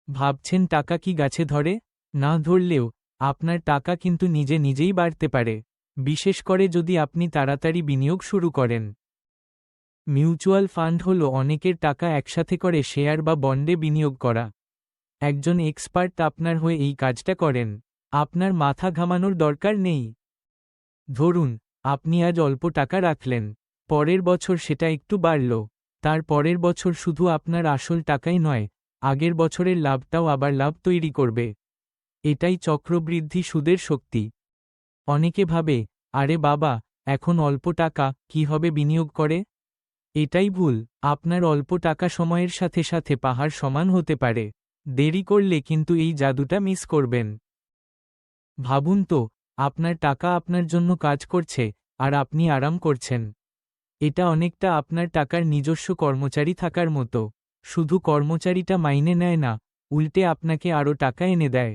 ভাবছেন টাকা কি গাছে ধরে? না ধরলেও আপনার টাকা কিন্তু নিজে নিজেই বাড়তে পারে, বিশেষ করে যদি আপনি তাড়াতাড়ি বিনিয়োগ শুরু করেন। মিউচুয়াল ফান্ড হলো অনেকের টাকা একসাথে করে শেয়ার বা বন্ডে বিনিয়োগ করা। একজন এক্সপার্ট আপনার হয়ে এই কাজটা করেন। আপনার মাথা ঘামানোর দরকার নেই। ধরুন, আপনি আজ অল্প টাকা রাখলেন, পরের বছর সেটা একটু বাড়ল, তার পরের বছর শুধু আপনার আসল টাকাই নয়, আগের বছরের লাভটাও আবার লাভ তৈরি করবে। এটাই চক্রবৃদ্ধি সুদের শক্তি। অনেকে ভাবে, আরে বাবা, এখন অল্প টাকা, কি হবে বিনিয়োগ করে? এটাই ভুল। আপনার অল্প টাকা সময়ের সাথে সাথে পাহাড় সমান হতে পারে। দেরি করলে কিন্তু এই জাদুটা মিস করবেন। ভাবুন তো, আপনার টাকা আপনার জন্য কাজ করছে, আর আপনি আরাম করছেন। এটা অনেকটা আপনার টাকার নিজস্ব কর্মচারী থাকার মতো। শুধু কর্মচারীটা মাইনে নেয় না, উল্টে আপনাকে আরও টাকা এনে দেয়।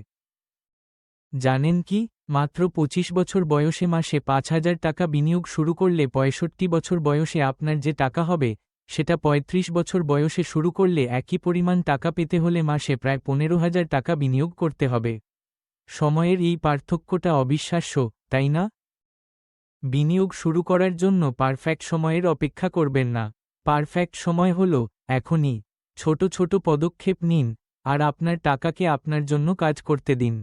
জানেন কি, মাত্র 25 বছর বয়সে মাসে 5,000 টাকা বিনিয়োগ শুরু করলে 65 বছর বয়সে আপনার যে টাকা হবে, সেটা 35 বছর বয়সে শুরু করলে একই পরিমাণ টাকা পেতে হলে মাসে প্রায় 15,000 টাকা বিনিয়োগ করতে হবে। সময়ের এই পার্থক্যটা অবিশ্বাস্য, তাই না? বিনিয়োগ শুরু করার জন্য পারফেক্ট সময়ের অপেক্ষা করবেন না। পারফেক্ট সময় হলো এখনই। ছোট ছোট পদক্ষেপ নিন, আর আপনার টাকাকে আপনার জন্য কাজ করতে দিন।